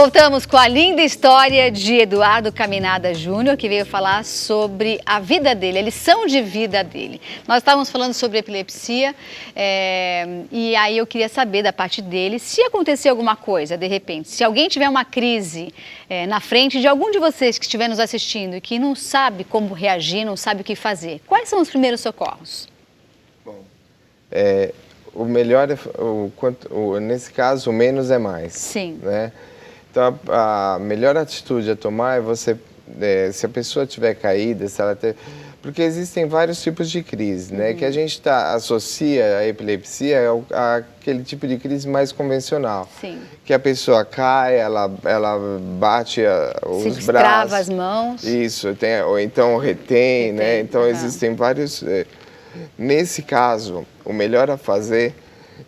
Voltamos com a linda história de Eduardo Caminada Júnior, que veio falar sobre a vida dele, a lição de vida dele. Nós estávamos falando sobre epilepsia e aí eu queria saber da parte dele se acontecer alguma coisa, de repente, se alguém tiver uma crise na frente de algum de vocês que estiver nos assistindo e que não sabe como reagir, não sabe o que fazer, quais são os primeiros socorros? Bom, o melhor, nesse caso, o menos é mais. Sim. Né? Então, a melhor atitude a tomar é você, se a pessoa tiver caída, se ela ter... Porque existem vários tipos de crise, né? Que a gente associa a epilepsia àquele tipo de crise mais convencional. Sim. Que a pessoa cai, ela bate os braços. Trava as mãos. Isso, ou então retém, né? Então, existem vários... Nesse caso, o melhor a fazer,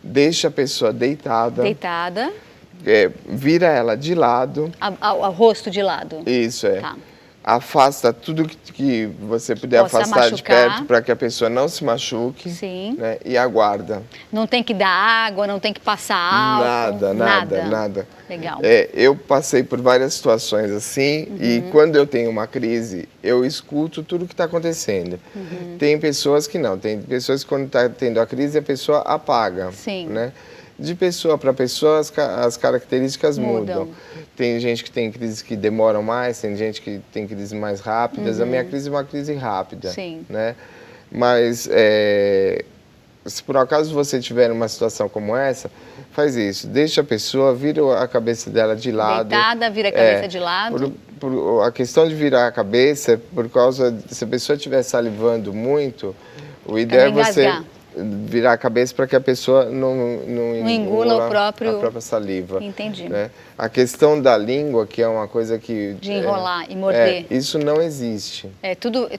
deixa a pessoa deitada. Deitada. Vira ela de lado. O rosto de lado. Isso, Tá. Afasta tudo que você puder afastar de perto para que a pessoa não se machuque. Sim. Né? E aguarda. Não tem que dar água, não tem que passar álcool. Nada. Legal. Eu passei por várias situações assim e quando eu tenho uma crise, eu escuto tudo que está acontecendo. Tem pessoas que não, tem pessoas que quando está tendo a crise, a pessoa apaga. Sim. Né? De pessoa para pessoa, as características mudam. Tem gente que tem crises que demoram mais, tem gente que tem crises mais rápidas. A minha crise é uma crise rápida. Sim. Né? Mas, se por acaso você tiver uma situação como essa, faz isso. Deixa a pessoa, vira a cabeça dela de lado. Deitada, vira a cabeça de lado. A questão de virar a cabeça, por causa, se a pessoa estiver salivando muito, o ideal é você virar a cabeça para que a pessoa não engula a própria saliva. Entendi. Né? A questão da língua, que é uma coisa que... De enrolar e morder. Isso não existe. É tudo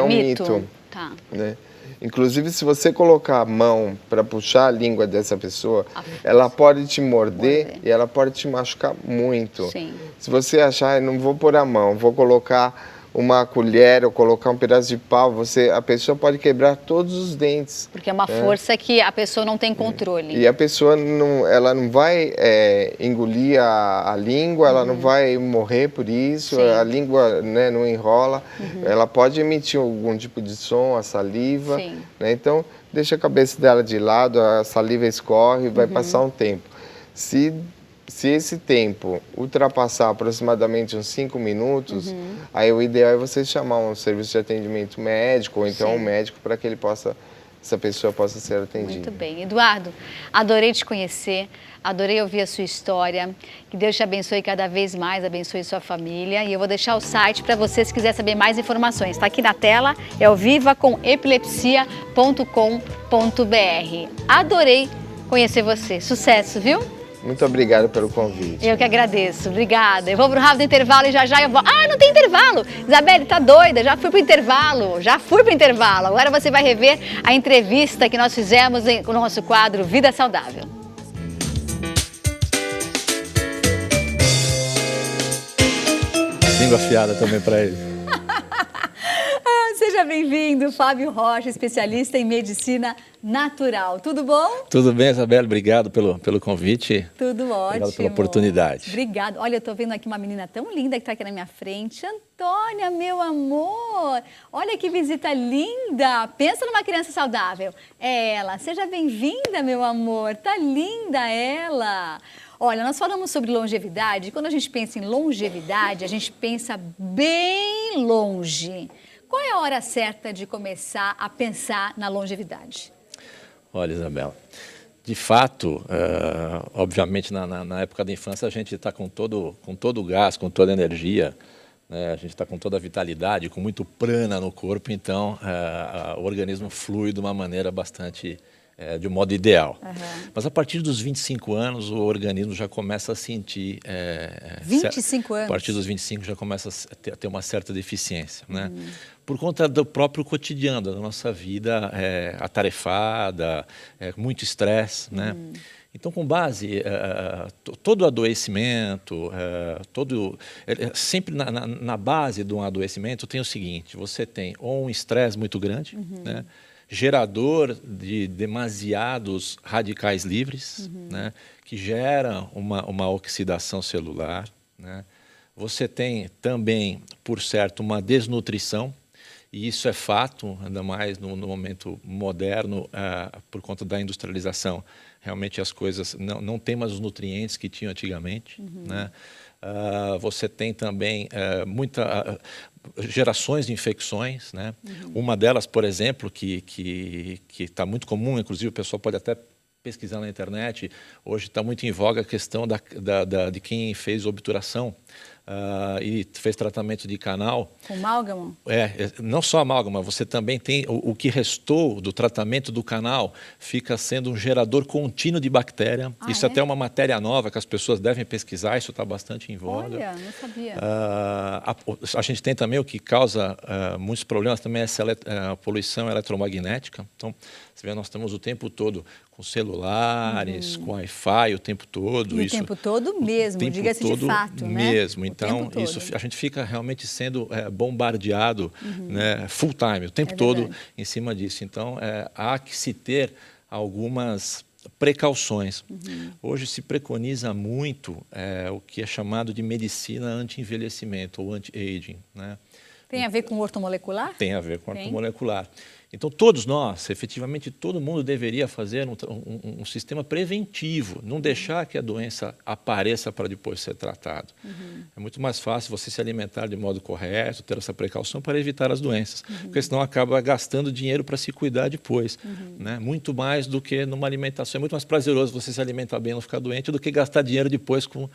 um mito. Tá. Né? Inclusive, se você colocar a mão para puxar a língua dessa pessoa, ela pode te morder e ela pode te machucar muito. Sim. Se você achar, não vou pôr a mão, vou colocar uma colher ou colocar um pedaço de pau, a pessoa pode quebrar todos os dentes. Porque é uma força que a pessoa não tem controle. E a pessoa ela não vai engolir a língua, ela não vai morrer por isso, a língua, né, não enrola, ela pode emitir algum tipo de som, a saliva. Né? Então, deixa a cabeça dela de lado, a saliva escorre, vai passar um tempo. Se esse tempo ultrapassar aproximadamente uns 5 minutos, aí o ideal é você chamar um serviço de atendimento médico ou então um médico para que essa pessoa possa ser atendida. Muito bem. Eduardo, adorei te conhecer, adorei ouvir a sua história. Que Deus te abençoe cada vez mais, abençoe sua família. E eu vou deixar o site para você, se quiser saber mais informações. Está aqui na tela, é o vivacomepilepsia.com.br. Adorei conhecer você. Sucesso, viu? Muito obrigado pelo convite. Eu que agradeço, obrigada. Eu vou pro rápido intervalo e já eu vou... Ah, não tem intervalo! Isabelle, tá doida, já fui pro intervalo. Agora você vai rever a entrevista que nós fizemos no nosso quadro Vida Saudável. Língua afiada também para ele. Seja bem-vindo, Fábio Rocha, especialista em medicina natural. Tudo bom? Tudo bem, Isabelle. Obrigado pelo convite. Tudo ótimo. Obrigado pela oportunidade. Obrigada. Olha, eu estou vendo aqui uma menina tão linda que está aqui na minha frente. Antônia, meu amor. Olha que visita linda. Pensa numa criança saudável. É ela. Seja bem-vinda, meu amor. Tá linda ela. Olha, nós falamos sobre longevidade. Quando a gente pensa em longevidade, a gente pensa bem longe. Qual é a hora certa de começar a pensar na longevidade? Olha, Isabela, de fato, obviamente na época da infância a gente está com todo o gás, com toda a energia, né? A gente está com toda a vitalidade, com muito prana no corpo, então o organismo flui de uma maneira bastante... de um modo ideal. Mas a partir dos 25 anos, o organismo já começa a sentir... 25 anos? A partir dos 25 já começa a ter uma certa deficiência, né? Por conta do próprio cotidiano, da nossa vida atarefada, muito estresse, né? Então, com base, todo adoecimento, sempre na base de um adoecimento tem o seguinte, você tem ou um estresse muito grande, né? gerador de demasiados radicais livres, né, que gera uma oxidação celular, né? Você tem também, por certo, uma desnutrição, e isso é fato, ainda mais no momento moderno, por conta da industrialização. Realmente as coisas não têm mais os nutrientes que tinham antigamente, né? Você tem também gerações de infecções, né? Uma delas, por exemplo, que está muito comum, inclusive o pessoal pode até pesquisar na internet, hoje está muito em voga a questão de quem fez obturação e fez tratamento de canal. Com amálgama? Não só amálgama, você também tem o que restou do tratamento do canal, fica sendo um gerador contínuo de bactéria. Isso até é uma matéria nova que as pessoas devem pesquisar, isso está bastante em voga. Olha, não sabia. A gente tem também o que causa muitos problemas, também a poluição eletromagnética. Então, você vê, nós estamos o tempo todo com celulares, com Wi-Fi o tempo todo. E o tempo todo mesmo, diga-se de fato, né? Mesmo. Então, a gente fica realmente sendo bombardeado, né, full time, o tempo todo em cima disso. Então, há que se ter algumas precauções. Hoje se preconiza muito o que é chamado de medicina anti-envelhecimento ou anti-aging, né? Tem a ver com ortomolecular? Tem a ver com ortomolecular. Então, todos nós, efetivamente, todo mundo deveria fazer um sistema preventivo, não deixar que a doença apareça para depois ser tratado. É muito mais fácil você se alimentar de modo correto, ter essa precaução para evitar as doenças, porque senão acaba gastando dinheiro para se cuidar depois, né? Muito mais do que numa alimentação. É muito mais prazeroso você se alimentar bem e não ficar doente do que gastar dinheiro depois com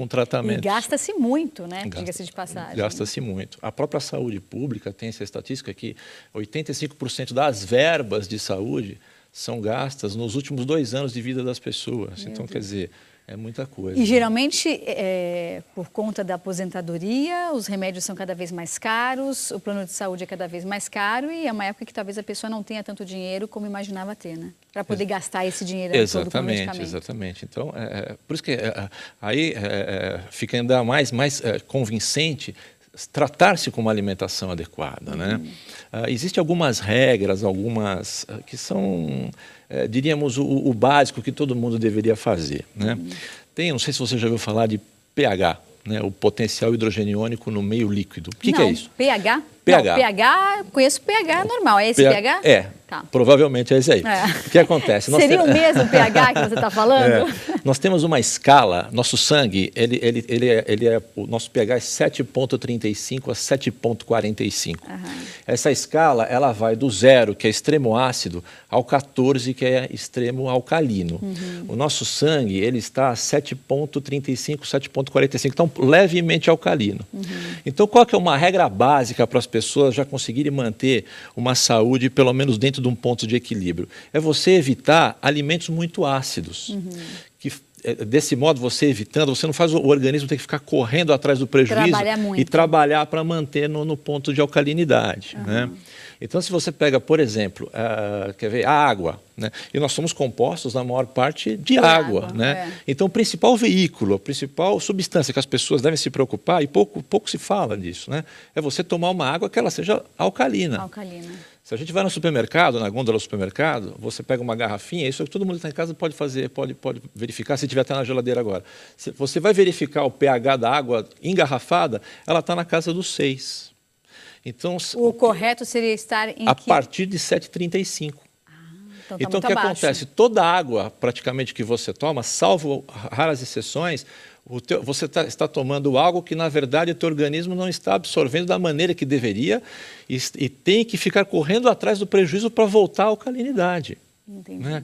tratamento. E gasta-se muito, né? Diga-se de passagem. Gasta-se muito. A própria saúde pública tem essa estatística que 85% das verbas de saúde são gastas nos últimos 2 anos de vida das pessoas. Então, quer dizer, é muita coisa. E geralmente, por conta da aposentadoria, os remédios são cada vez mais caros, o plano de saúde é cada vez mais caro e é uma época que talvez a pessoa não tenha tanto dinheiro como imaginava ter, né? Para poder gastar esse dinheiro todo com medicamento. Exatamente. Então, por isso que aí fica ainda mais convincente tratar-se com uma alimentação adequada, né? Existem algumas regras, algumas que são, diríamos, o básico que todo mundo deveria fazer, né? Não sei se você já ouviu falar de pH, né? O potencial hidrogeniônico no meio líquido. O que é isso? pH? pH. Não, pH, conheço pH normal, é esse pH? Tá. Provavelmente é esse aí. O que acontece? Seria o mesmo pH que você está falando? Nós temos uma escala, nosso sangue, o nosso pH é 7,35 a 7,45. Essa escala, ela vai do 0, que é extremo ácido, ao 14, que é extremo alcalino. O nosso sangue, ele está a 7,35, 7,45, então levemente alcalino. Então, qual que é uma regra básica para as pessoas já conseguirem manter uma saúde, pelo menos dentro de um ponto de equilíbrio? É você evitar alimentos muito ácidos. Desse modo, você evitando, você não faz o organismo ter que ficar correndo atrás do prejuízo e trabalhar para manter no ponto de alcalinidade, né? Então, se você pega, por exemplo, a água, né? E nós somos compostos, na maior parte, de água, né? Então, o principal veículo, a principal substância que as pessoas devem se preocupar, e pouco se fala disso, né? É você tomar uma água que ela seja alcalina. Se a gente vai no supermercado, na gôndola do supermercado, você pega uma garrafinha, isso que todo mundo que está em casa pode fazer, pode verificar, se tiver até na geladeira agora. Você vai verificar o pH da água engarrafada, ela está na casa dos 6. Então, o correto seria estar em partir de 7,35. Então, o que acontece? Toda a água, praticamente, que você toma, salvo raras exceções, você está tomando algo que, na verdade, o teu organismo não está absorvendo da maneira que deveria e tem que ficar correndo atrás do prejuízo para voltar à alcalinidade. Entendi. Né?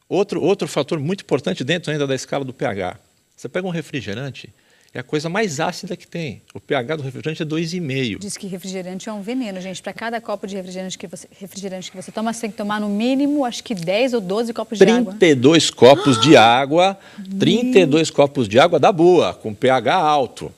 Outro fator muito importante dentro ainda da escala do pH. Você pega um refrigerante, é a coisa mais ácida que tem. O pH do refrigerante é 2,5. Diz que refrigerante é um veneno, gente. Para cada copo de refrigerante que você toma, você tem que tomar no mínimo, acho que 10 ou 12 copos de água. 32 copos de água, 32 copos de água da boa, com pH alto.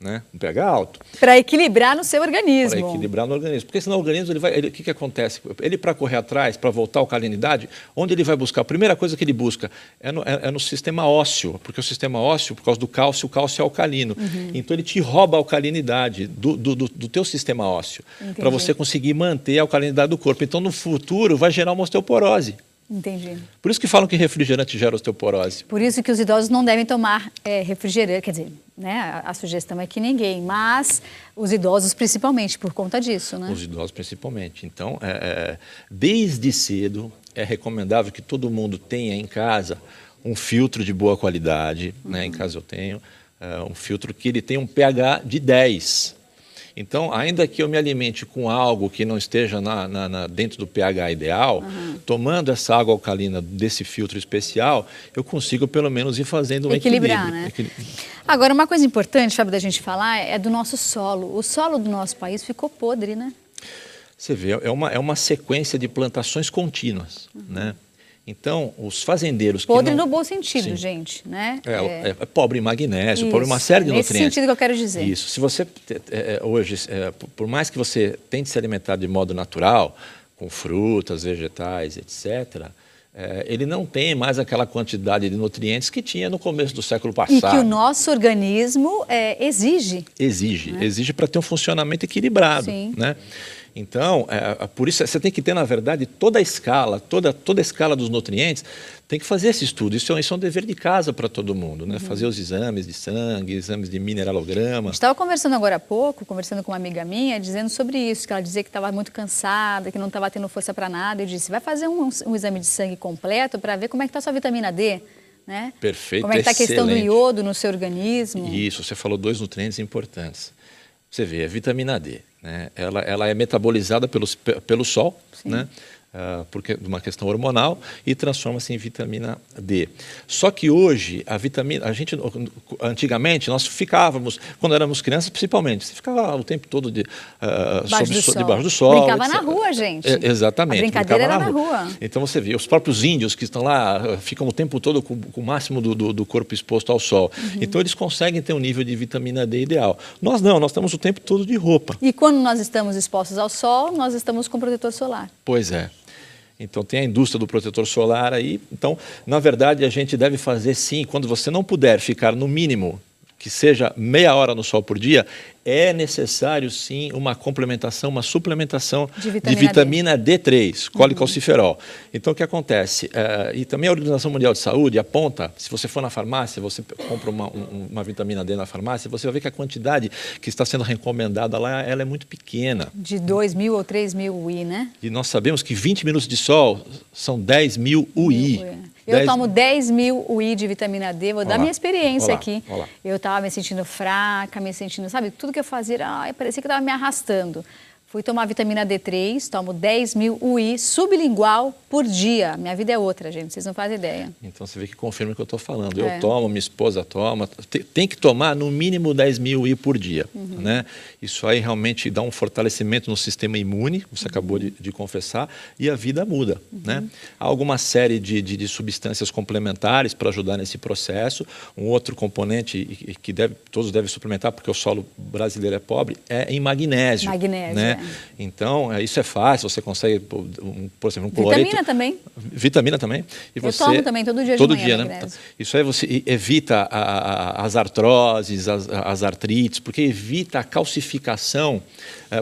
né? Um pH alto. Para equilibrar no seu organismo. Para equilibrar no organismo. Porque senão o organismo, o que acontece? Ele, para correr atrás, para voltar à alcalinidade, onde ele vai buscar? A primeira coisa que ele busca é no sistema ósseo, porque o sistema ósseo, por causa do cálcio, o cálcio é alcalino. Então, ele te rouba a alcalinidade do teu sistema ósseo, para você conseguir manter a alcalinidade do corpo. Então, no futuro, vai gerar uma osteoporose. Entendi. Por isso que falam que refrigerante gera osteoporose. Por isso que os idosos não devem tomar refrigerante, quer dizer, né, a sugestão é que ninguém, mas os idosos principalmente, por conta disso, né? Os idosos principalmente. Então, desde cedo, é recomendável que todo mundo tenha em casa um filtro de boa qualidade, né? Em casa eu tenho um filtro que ele tem um pH de 10. Então, ainda que eu me alimente com algo que não esteja dentro do pH ideal, tomando essa água alcalina desse filtro especial, eu consigo pelo menos ir fazendo um equilibrar, equilíbrio. Né? Agora, uma coisa importante, Fábio, da gente falar é do nosso solo. O solo do nosso país ficou podre, né? Você vê, é uma sequência de plantações contínuas, né? Então, os fazendeiros... Podre no bom sentido, gente, né? É pobre em magnésio, pobre em uma série de nutrientes. Nesse sentido que eu quero dizer. Isso. Se você, hoje, por mais que você tente se alimentar de modo natural, com frutas, vegetais, etc., ele não tem mais aquela quantidade de nutrientes que tinha no começo do século passado. E que o nosso organismo exige. Exige para ter um funcionamento equilibrado. Sim. Né? Então, por isso você tem que ter, na verdade, toda a escala, toda a escala dos nutrientes, tem que fazer esse estudo. Isso é um dever de casa para todo mundo, né? Fazer os exames de sangue, exames de mineralograma. Estava conversando agora há pouco, conversando com uma amiga minha, dizendo sobre isso, que ela dizia que estava muito cansada, que não estava tendo força para nada. Eu disse, vai fazer um exame de sangue completo para ver como é que está a sua vitamina D. Né? Perfeito, como é que está a questão do iodo no seu organismo. Isso, você falou 2 nutrientes importantes. Você vê, a vitamina D, né? Ela é metabolizada pelo sol, né? Porque de uma questão hormonal, e transforma-se em vitamina D. Só que hoje, antigamente, nós ficávamos, quando éramos crianças principalmente, você ficava o tempo todo debaixo do sol. Brincava na rua, gente. Exatamente. A brincadeira era na rua. Então você vê, os próprios índios que estão lá, ficam o tempo todo com o máximo do corpo exposto ao sol. Então eles conseguem ter um nível de vitamina D ideal. Nós não, nós estamos o tempo todo de roupa. E quando nós estamos expostos ao sol, nós estamos com protetor solar. Pois é. Então, tem a indústria do protetor solar aí. Então, na verdade, a gente deve fazer sim, quando você não puder ficar no mínimo, que seja meia hora no sol por dia, é necessário sim uma complementação, uma suplementação de vitamina D3, colicalciferol. Então, o que acontece? E também a Organização Mundial de Saúde aponta, se você for na farmácia, você compra uma vitamina D na farmácia, você vai ver que a quantidade que está sendo recomendada lá, ela é muito pequena. De 2.000 ou 3.000 UI, né? E nós sabemos que 20 minutos de sol são 10.000 UI. Eu tomo 10.000 UI de vitamina D, vou dar minha experiência aqui. Olá. Eu estava me sentindo fraca, me sentindo, sabe, tudo que eu fazia, parecia que estava me arrastando. Fui tomar vitamina D3, tomo 10.000 UI sublingual por dia. Minha vida é outra, gente, vocês não fazem ideia. Então você vê que confirma o que eu estou falando. Eu tomo, minha esposa toma. Tem que tomar no mínimo 10.000 UI por dia. Né? Isso aí realmente dá um fortalecimento no sistema imune, você acabou de confessar, e a vida muda. Né? Há alguma série de substâncias complementares para ajudar nesse processo. Um outro componente que todos devem suplementar, porque o solo brasileiro é pobre, é em magnésio. Magnésio, né? Então, isso é fácil, você consegue, por exemplo, um cloreto. Vitamina também. Vitamina também. E você, eu tomo também, todo dia todo de manhã, dia, né? Isso aí você evita as artroses, as artrites, porque evita a calcificação.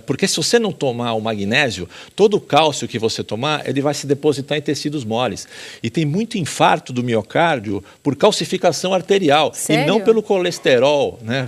Porque se você não tomar o magnésio, todo o cálcio que você tomar, ele vai se depositar em tecidos moles. E tem muito infarto do miocárdio por calcificação arterial. Sério? E não pelo colesterol, né?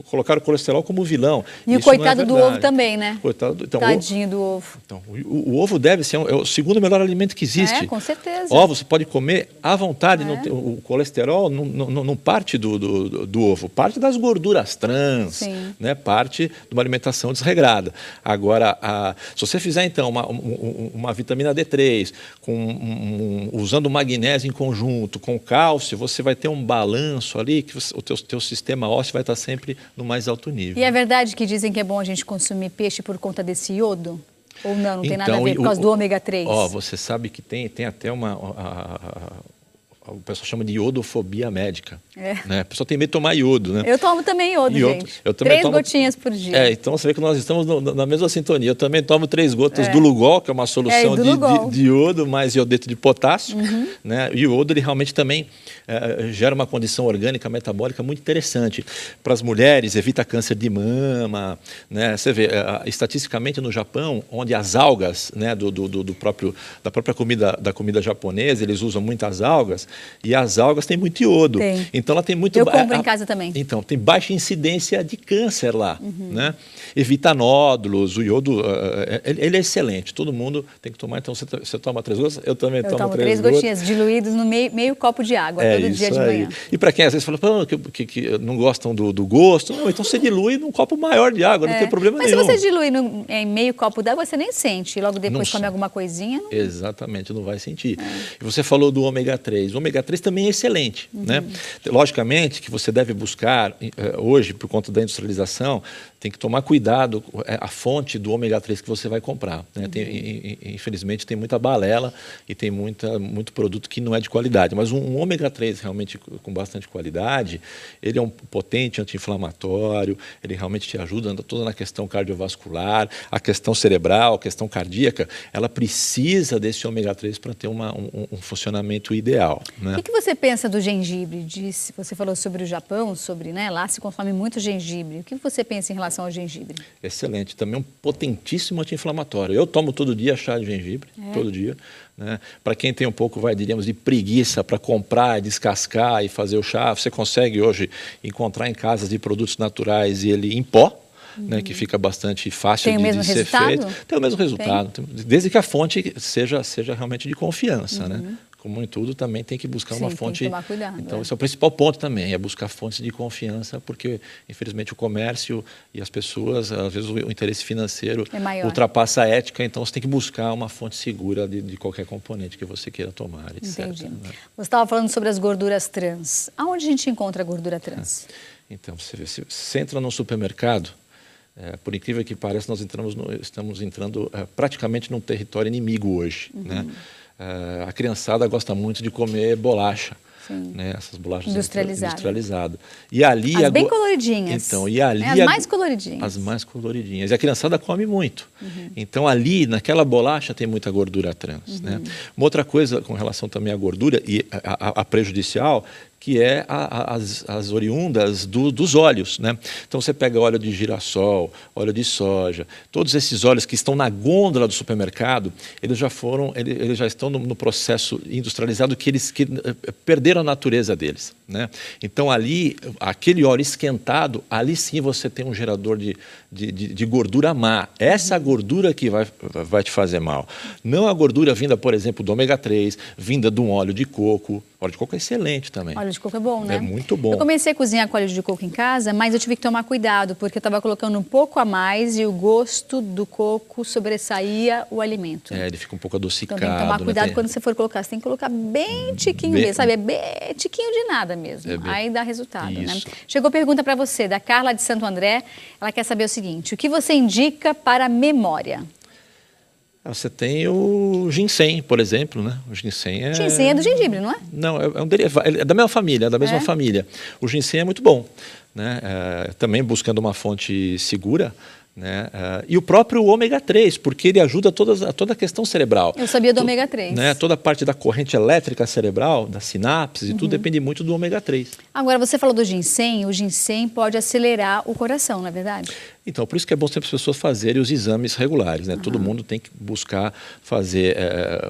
Colocaram o colesterol como vilão. E o coitado do ovo também, né? Então, tadinho do ovo. Então, o ovo deve ser o segundo melhor alimento que existe. Com certeza. Ovo você pode comer à vontade. O colesterol não parte do ovo, parte das gorduras trans, né? Parte de uma alimentação desregrada. Agora, se você fizer então uma vitamina D3, usando magnésio em conjunto com cálcio, você vai ter um balanço ali que o teu sistema ósseo vai estar sempre no mais alto nível. E é verdade que dizem que é bom a gente consumir peixe por conta desse iodo? Ou não tem nada a ver por causa do ômega 3? Você sabe que tem até o pessoal chama de iodofobia médica. Né? A pessoa tem medo de tomar iodo, né? Eu tomo também iodo, gente. Eu também 3 gotinhas por dia. Então você vê que nós estamos na mesma sintonia. Eu também tomo 3 gotas do Lugol, que é uma solução de iodo, mais iodeto de potássio. Né? E o iodo, ele realmente também gera uma condição orgânica metabólica muito interessante. Para as mulheres, evita câncer de mama. Né? Você vê, estatisticamente no Japão, onde as algas, né, da própria comida japonesa, eles usam muitas algas, e as algas têm muito iodo. Então ela tem muito... Eu compro em casa também. Então, tem baixa incidência de câncer lá. Né? Evita nódulos, o iodo, ele é excelente. Todo mundo tem que tomar. Então, você toma 3 gotas, eu também tomo 3 gotinhas diluídas no meio copo de água, todo dia de manhã. E para quem às vezes fala que não gostam do gosto, não, então você dilui num copo maior de água, não tem problema nenhum. Mas se você dilui em meio copo d'água, você nem sente. E logo depois come alguma coisinha. Não... Exatamente, não vai sentir. E você falou do ômega 3. O ômega 3 também é excelente. Né? Logicamente que você deve buscar, hoje, por conta da industrialização, tem que tomar cuidado a fonte do ômega 3 que você vai comprar. Né? Infelizmente, tem muita balela e tem muito produto que não é de qualidade. Mas um ômega 3 realmente com bastante qualidade, ele é um potente anti-inflamatório, ele realmente te ajuda toda na questão cardiovascular, a questão cerebral, a questão cardíaca, ela precisa desse ômega 3 para ter um funcionamento ideal. Né? O que você pensa do gengibre? Você falou sobre o Japão, lá se consome muito gengibre. O que você pensa em relação ao gengibre? Excelente, também um potentíssimo anti-inflamatório. Eu tomo todo dia chá de gengibre, todo dia. Né? Para quem tem um pouco, diríamos, de preguiça para comprar, descascar e fazer o chá, você consegue hoje encontrar em casas de produtos naturais e ele em pó. Né, que fica bastante fácil de ser feito. Tem o mesmo resultado, desde que a fonte seja realmente de confiança. Né? Como em tudo, também tem que buscar uma fonte... Tem que tomar cuidado. Então, esse é o principal ponto também, é buscar fontes de confiança, porque, infelizmente, o comércio e as pessoas, às vezes, o interesse financeiro ultrapassa a ética, então você tem que buscar uma fonte segura de qualquer componente que você queira tomar, etc. Entendi. Né? Você estava falando sobre as gorduras trans. Aonde a gente encontra a gordura trans? Então, você entra num supermercado, por incrível que pareça, nós estamos entrando praticamente num território inimigo hoje. Né? A criançada gosta muito de comer bolacha. Né? Essas bolachas industrializadas. E ali bem coloridinhas. Então, e ali as mais coloridinhas. As mais coloridinhas. E a criançada come muito. Então, ali, naquela bolacha, tem muita gordura trans. Né? Uma outra coisa com relação também à gordura e a prejudicial, que é as oriundas dos óleos. Né? Então, você pega óleo de girassol, óleo de soja, todos esses óleos que estão na gôndola do supermercado, eles já estão no processo industrializado que perderam a natureza deles. Né? Então, ali, aquele óleo esquentado, ali sim você tem um gerador de gordura má. Essa gordura que vai te fazer mal. Não a gordura vinda, por exemplo, do ômega 3, vinda de um óleo de coco. Óleo de coco é excelente também. Óleo de coco é bom, né? É muito bom. Eu comecei a cozinhar com óleo de coco em casa, mas eu tive que tomar cuidado, porque eu estava colocando um pouco a mais e o gosto do coco sobressaía o alimento. Ele fica um pouco adocicado. Então tem que tomar cuidado quando você for colocar. Você tem que colocar bem tiquinho mesmo, sabe? É bem tiquinho de nada mesmo. Aí dá resultado, né? Chegou pergunta para você, da Carla de Santo André. Ela quer saber o seguinte: o que você indica para a memória? Você tem o ginseng, por exemplo, né? O ginseng é do gengibre, não é? Não, é um derivado, é da mesma família, O ginseng é muito bom, né? Também buscando uma fonte segura, né? E o próprio ômega 3, porque ele ajuda toda a questão cerebral. Eu sabia do ômega 3. Né? Toda a parte da corrente elétrica cerebral, das sinapses e tudo depende muito do ômega 3. Agora, você falou do ginseng, o ginseng pode acelerar o coração, não é verdade? Então, por isso que é bom sempre as pessoas fazerem os exames regulares, né? Todo mundo tem que buscar fazer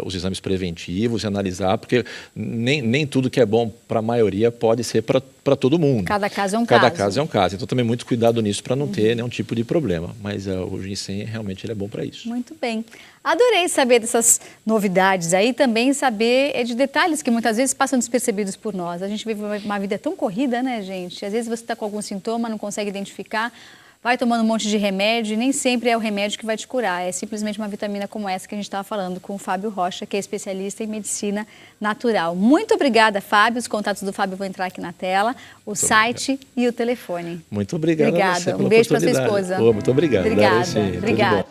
os exames preventivos e analisar, porque nem tudo que é bom para a maioria pode ser para todo mundo. Cada caso é um caso. Cada caso é um caso. Então, também muito cuidado nisso para não ter nenhum tipo de problema. Mas o ginseng realmente ele é bom para isso. Muito bem. Adorei saber dessas novidades aí, também saber de detalhes que muitas vezes passam despercebidos por nós. A gente vive uma vida tão corrida, né, gente? Às vezes você está com algum sintoma, não consegue identificar, vai tomando um monte de remédio e nem sempre é o remédio que vai te curar. É simplesmente uma vitamina como essa que a gente estava falando com o Fábio Rocha, que é especialista em medicina natural. Muito obrigada, Fábio. Os contatos do Fábio vão entrar aqui na tela, o site e o telefone. Muito obrigado. Obrigada. Um beijo para sua esposa. Muito obrigado. Obrigada.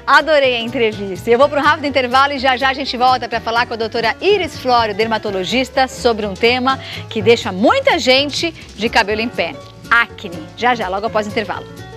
Adorei a entrevista. Eu vou para um rápido intervalo e já a gente volta para falar com a doutora Iris Flório, dermatologista, sobre um tema que deixa muita gente de cabelo em pé. Acne. Já, logo após o intervalo.